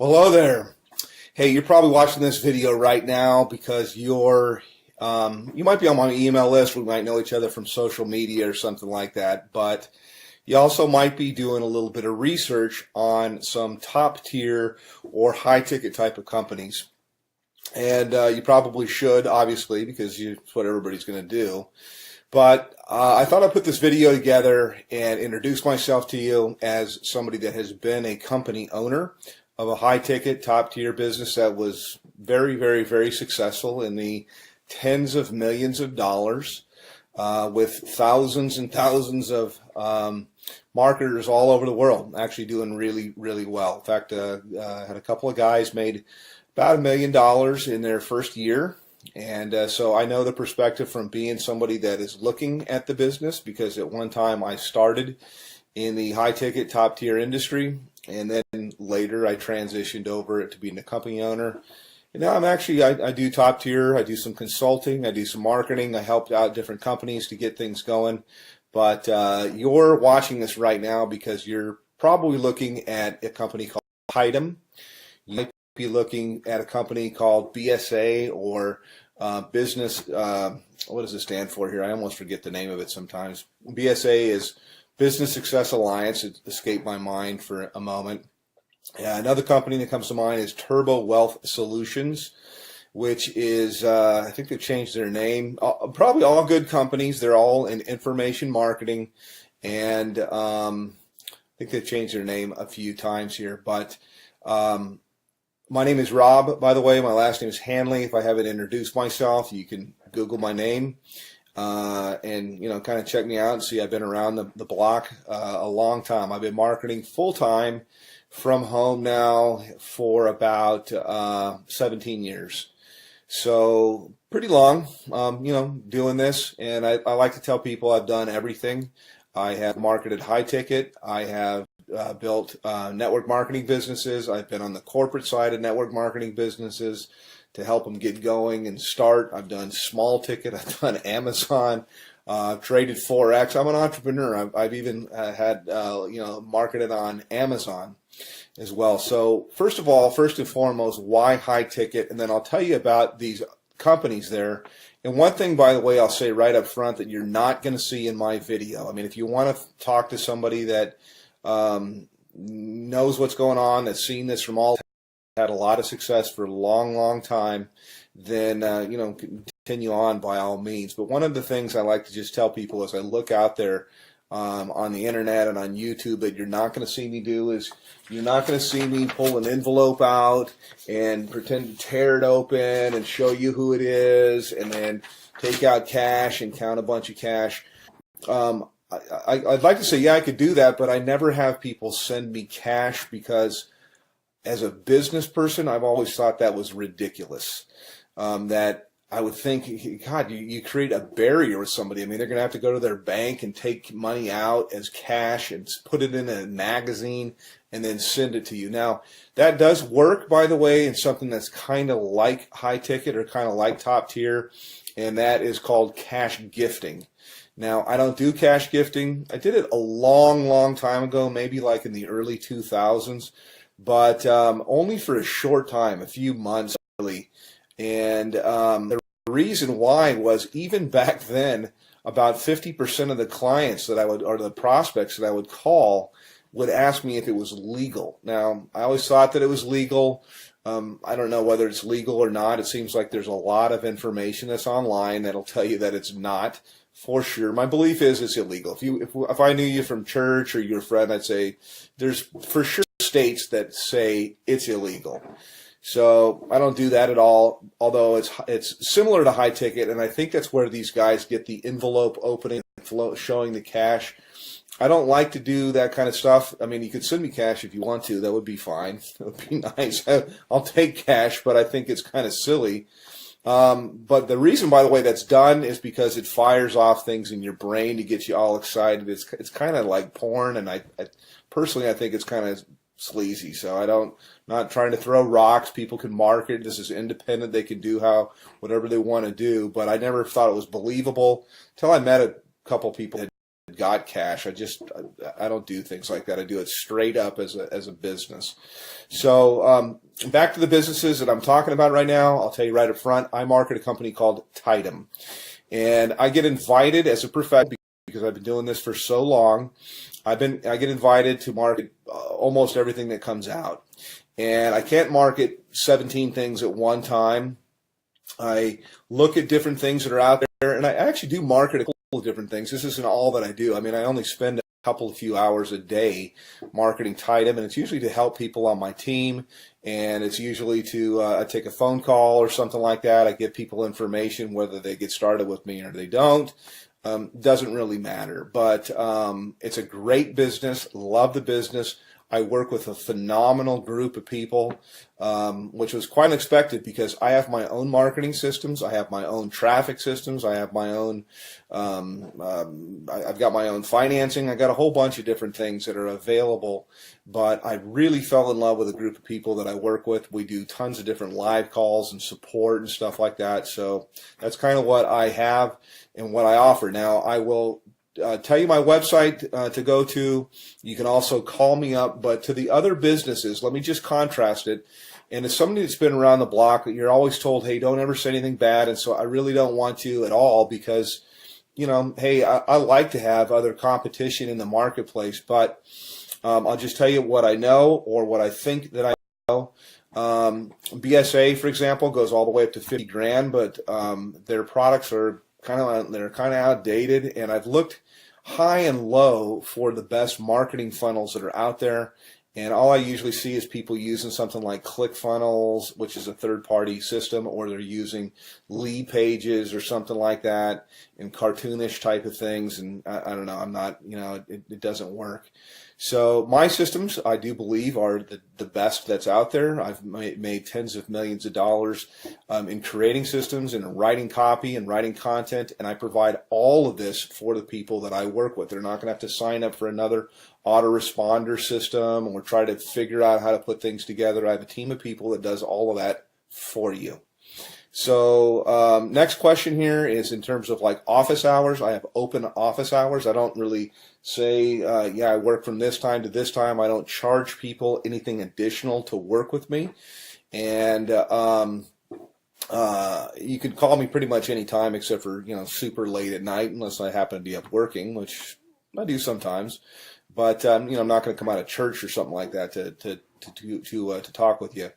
Hello there. Hey, you're probably watching this video right now because you might be on my email list. We might know each other from social media or something like that. But you also might be doing a little bit of research on some top tier or high ticket type of companies. And you probably should, obviously, because it's what everybody's going to do. But I thought I'd put this video together and introduce myself to you as somebody that has been a company owner of a high-ticket, top-tier business that was very, very, very successful in the tens of millions of dollars with thousands and thousands of marketers all over the world, actually doing really, really well. In fact, I had a couple of guys made about $1 million in their first year. And so I know the perspective from being somebody that is looking at the business, because at one time I started in the high-ticket, top-tier industry, and then later I transitioned over to being a company owner. And now I do top-tier, I do some consulting, I do some marketing, I helped out different companies to get things going. But you're watching this right now because you're probably looking at a company called Tidem. You might be looking at a company called BSA or business, what does it stand for here? I almost forget the name of it sometimes. BSA is Business Success Alliance. It escaped my mind for a moment. Another company that comes to mind is Turbo Wealth Solutions, which is, I think they've changed their name. Probably all good companies. They're all in information marketing. And I think they've changed their name a few times here. But my name is Rob, by the way. My last name is Hanley. If I haven't introduced myself, you can Google my name. And kind of check me out and see I've been around the block a long time. I've been marketing full-time from home now for about 17 years. So pretty long, doing this. And I like to tell people I've done everything. I have marketed high ticket. I have built network marketing businesses. I've been on the corporate side of network marketing businesses to help them get going and start. I've done small ticket. I've done Amazon. I've traded Forex. I'm an entrepreneur. I've even had marketed on Amazon as well. So first and foremost, why high ticket? And then I'll tell you about these companies there. And one thing, by the way, I'll say right up front that you're not going to see in my video. I mean, if you want to talk to somebody that knows what's going on, that's seen this from all, had a lot of success for a long, long time, then continue on by all means. But one of the things I like to just tell people as I look out there on the internet and on YouTube that you're not going to see me do is you're not going to see me pull an envelope out and pretend to tear it open and show you who it is and then take out cash and count a bunch of cash. I'd like to say, yeah, I could do that, but I never have people send me cash because as a business person, I've always thought that was ridiculous. That I would think, God, you create a barrier with somebody. I mean, they're going to have to go to their bank and take money out as cash and put it in a magazine and then send it to you. Now, that does work, by the way, in something that's kind of like high ticket or kind of like top tier, and that is called cash gifting. Now, I don't do cash gifting. I did it a long, long time ago, maybe like in the early 2000s. But only for a short time, a few months really. And the reason why was even back then, about 50% of the clients that I would, or the prospects that I would call, would ask me if it was legal. Now, I always thought that it was legal. I don't know whether it's legal or not. It seems like there's a lot of information that's online that'll tell you that it's not. For sure. My belief is it's illegal. If I knew you from church or you're a friend, I'd say there's for sure states that say it's illegal. So I don't do that at all, although it's similar to high ticket, and I think that's where these guys get the envelope opening, showing the cash. I don't like to do that kind of stuff. I mean, you could send me cash if you want to. That would be fine. That would be nice. I'll take cash, but I think it's kind of silly. But the reason, by the way, that's done is because it fires off things in your brain to get you all excited. It's kind of like porn, and I personally, I think it's kind of sleazy. So not trying to throw rocks. People can market. This is independent. They can do whatever they want to do. But I never thought it was believable until I met a couple people that got cash. I don't do things like that. I do it straight up as a business. So back to the businesses that I'm talking about right now. I'll tell you right up front. I market a company called Tidem, and I get invited as a professional because I've been doing this for so long. I get invited to market almost everything that comes out, and I can't market 17 things at one time. I look at different things that are out there, and I actually do market a couple of different things. This isn't all that I do. I mean, I only spend a couple of few hours a day marketing Tidem, and it's usually to help people on my team, and it's usually to I take a phone call or something like that. I give people information, whether they get started with me or they don't. Doesn't really matter, but it's a great business. Love the business. I work with a phenomenal group of people, which was quite unexpected because I have my own marketing systems. I have my own traffic systems. I have my own, I've got my own financing. I got a whole bunch of different things that are available, but I really fell in love with a group of people that I work with. We do tons of different live calls and support and stuff like that. So that's kind of what I have and what I offer. Now, I will tell you my website to go to. You can also call me up, but to the other businesses, let me just contrast it. And as somebody that's been around the block, you're always told, hey, don't ever say anything bad. And so I really don't want to at all because, you know, hey, I like to have other competition in the marketplace, but I'll just tell you what I know or what I think that I know. BSA, for example, goes all the way up to 50 grand, but their products are kind of outdated, and I've looked high and low for the best marketing funnels that are out there, and all I usually see is people using something like ClickFunnels, which is a third-party system, or they're using Lead Pages or something like that, and cartoonish type of things, and I don't know, I'm not, you know, it doesn't work. So my systems, I do believe, are the best that's out there. I've made tens of millions of dollars in creating systems and writing copy and writing content, and I provide all of this for the people that I work with. They're not going to have to sign up for another autoresponder system or try to figure out how to put things together. I have a team of people that does all of that for you. So next question here is in terms of like office hours. I have open office hours. I don't really say, yeah, I work from this time to this time. I don't charge people anything additional to work with me. And you can call me pretty much any time except for, you know, super late at night unless I happen to be up working, which I do sometimes. But, you know, I'm not going to come out of church or something like that to talk with you.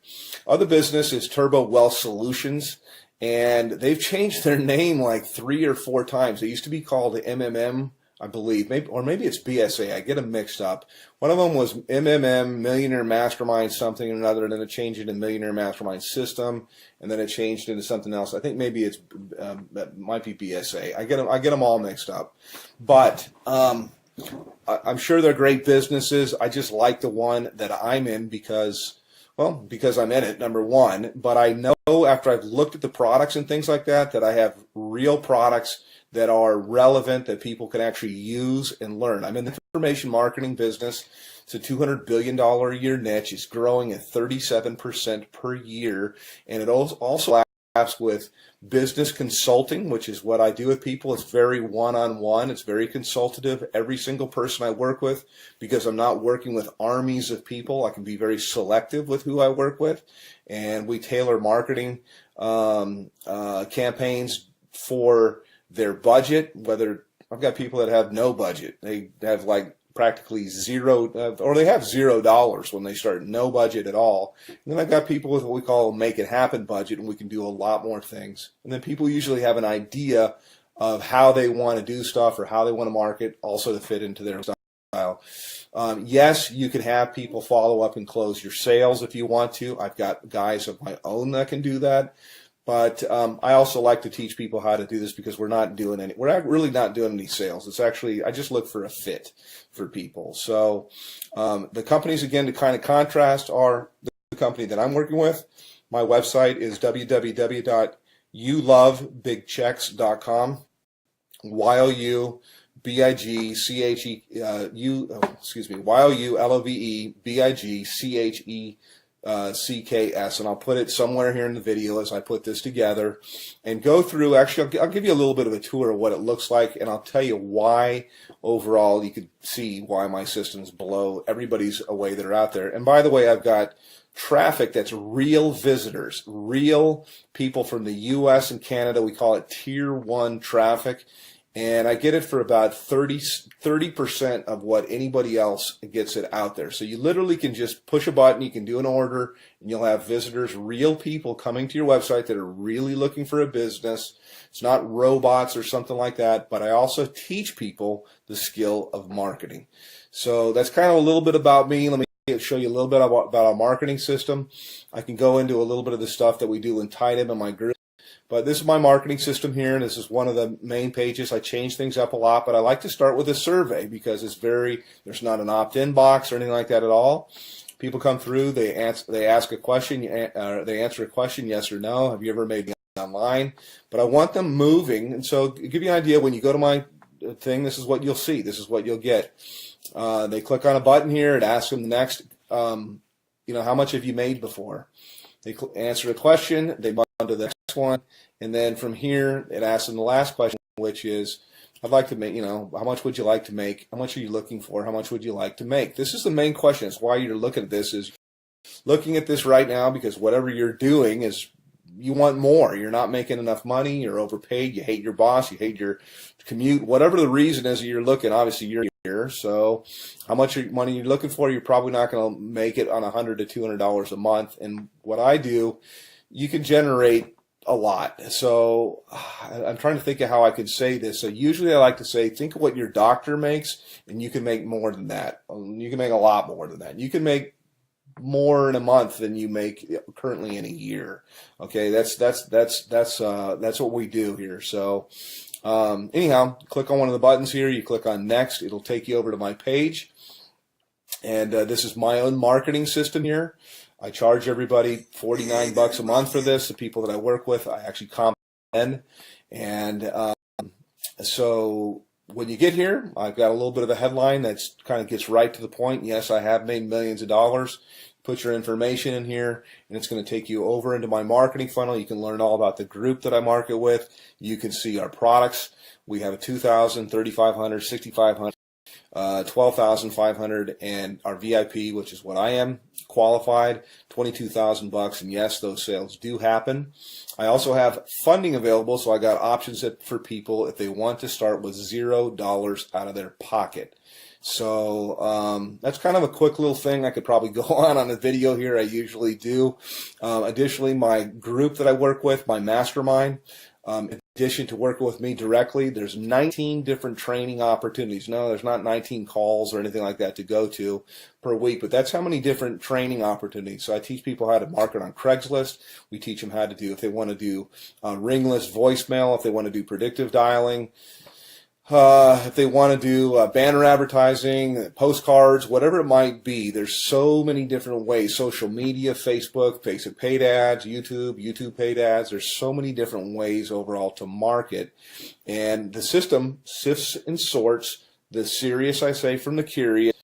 Other business is Turbo Wealth Solutions, and they've changed their name like 3 or 4 times. They used to be called MLM, I believe, maybe it's BSA. I get them mixed up. One of them was MMM, Millionaire Mastermind something or another, and then it changed into Millionaire Mastermind System, and then it changed into something else. I think maybe it might be BSA. I get them all mixed up, but I'm sure they're great businesses. I just like the one that I'm in because I'm in it, number one. But I know after I've looked at the products and things like that, that I have real products that are relevant, that people can actually use and learn. I'm in the information marketing business. It's a $200 billion a year niche. It's growing at 37% per year. And it also with business consulting, which is what I do with people. It's very one-on-one. It's very consultative. Every single person I work with, because I'm not working with armies of people, I can be very selective with who I work with. And we tailor marketing campaigns for their budget, whether I've got people that have no budget. They have like practically zero, or they have $0 when they start, no budget at all. And then I've got people with what we call a make it happen budget, and we can do a lot more things. And then people usually have an idea of how they want to do stuff or how they want to market, also to fit into their style. Yes, you can have people follow up and close your sales if you want to. I've got guys of my own that can do that. But I also like to teach people how to do this because we're not really not doing any sales. It's actually, I just look for a fit for people. So the companies, again, to kind of contrast, are the company that I'm working with. My website is www.youlovebigchecks.com. YOULOVEBIGCHECKS.com. CKS, and I'll put it somewhere here in the video as I put this together and go through. Actually, I'll give you a little bit of a tour of what it looks like, and I'll tell you why overall you could see why my systems blow everybody's away that are out there. And by the way, I've got traffic that's real visitors, real people from the US and Canada. We call it tier 1 traffic. And I get it for about 30% of what anybody else gets it out there. So you literally can just push a button, you can do an order, and you'll have visitors, real people coming to your website that are really looking for a business. It's not robots or something like that, but I also teach people the skill of marketing. So that's kind of a little bit about me. Let me show you a little bit about our marketing system. I can go into a little bit of the stuff that we do in Tidem in my group. But this is my marketing system here, and this is one of the main pages. I change things up a lot, but I like to start with a survey because there's not an opt-in box or anything like that at all. People come through, they ask a question, they answer a question, yes or no. Have you ever made money online? But I want them moving, and so to give you an idea, when you go to my thing, this is what you'll see. This is what you'll get. They click on a button here. It asks them the next, how much have you made before? They answer a question. They move on to the next one, and then from here it asks them the last question, which is, I'd like to make, how much would you like to make? How much are you looking for? How much would you like to make? This is the main question. It's why you're looking at this, is looking at this right now, because whatever you're doing is you want more. You're not making enough money. You're overpaid. You hate your boss. You hate your commute. Whatever the reason is that you're looking, obviously you're here. So how much money you're looking for, you're probably not going to make it on $100 to $200 a month. And what I do, you can generate a lot. So I'm trying to think of how I could say this. So usually I like to say, think of what your doctor makes, and you can make more than that. You can make a lot more than that. You can make more in a month than you make currently in a year. Okay, that's what we do here. So anyhow, click on one of the buttons here. You click on next. It'll take you over to my page, and this is my own marketing system here. I charge everybody $49 a month for this. The people that I work with, I actually comment. And so when you get here, I've got a little bit of a headline that's kind of gets right to the point. Yes, I have made millions of dollars. Put your information in here, and it's going to take you over into my marketing funnel. You can learn all about the group that I market with. You can see our products. We have a $2,000, $3,500, $6,500, $12,500, and our VIP, which is what I am qualified, $22,000. And yes, those sales do happen. I also have funding available, so I got options for people if they want to start with $0 out of their pocket. So that's kind of a quick little thing. I could probably go on a video here. I usually do. Additionally, my group that I work with, my mastermind, in addition to working with me directly, there's 19 different training opportunities. No, there's not 19 calls or anything like that to go to per week, but that's how many different training opportunities. So I teach people how to market on Craigslist. We teach them how to do, if they want to do ringless voicemail, if they want to do predictive dialing, if they want to do banner advertising, postcards, whatever it might be. There's so many different ways. Social media, Facebook paid ads, YouTube paid ads. There's so many different ways overall to market. And the system sifts and sorts the serious, I say, from the curious.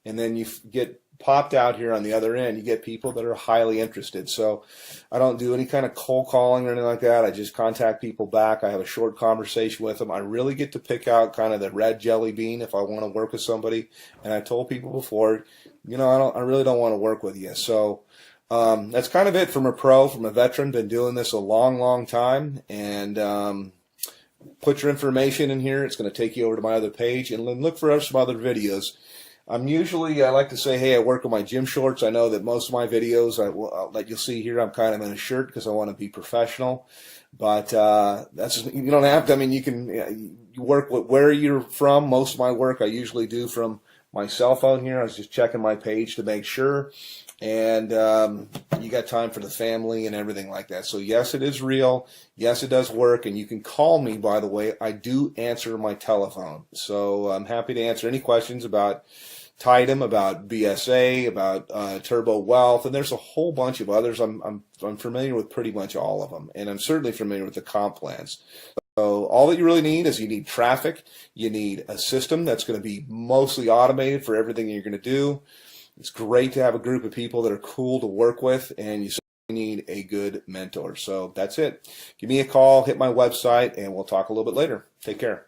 And then you get popped out here on the other end. You get people that are highly interested. So I don't do any kind of cold calling or anything like that. I just contact people back. I have a short conversation with them. I really get to pick out kind of the red jelly bean if I want to work with somebody. And I told people before, I really don't want to work with you. So that's kind of it from a veteran. Been doing this a long, long time. And put your information in here. It's going to take you over to my other page, and then look for some other videos. I like to say, hey, I work with my gym shorts. I know that most of my videos that you'll see here, I'm kind of in a shirt because I want to be professional. But that's just, you don't have to. I mean, you work with where you're from. Most of my work I usually do from my cell phone here. I was just checking my page to make sure. And you got time for the family and everything like that. So yes, it is real. Yes, it does work. And you can call me, by the way. I do answer my telephone. So I'm happy to answer any questions about Tidem, about BSA, about Turbo Wealth, and there's a whole bunch of others. I'm familiar with pretty much all of them, and I'm certainly familiar with the comp plans. So all that you really need is you need traffic. You need a system that's going to be mostly automated for everything you're going to do. It's great to have a group of people that are cool to work with, and you need a good mentor. So that's it. Give me a call, hit my website, and we'll talk a little bit later. Take care.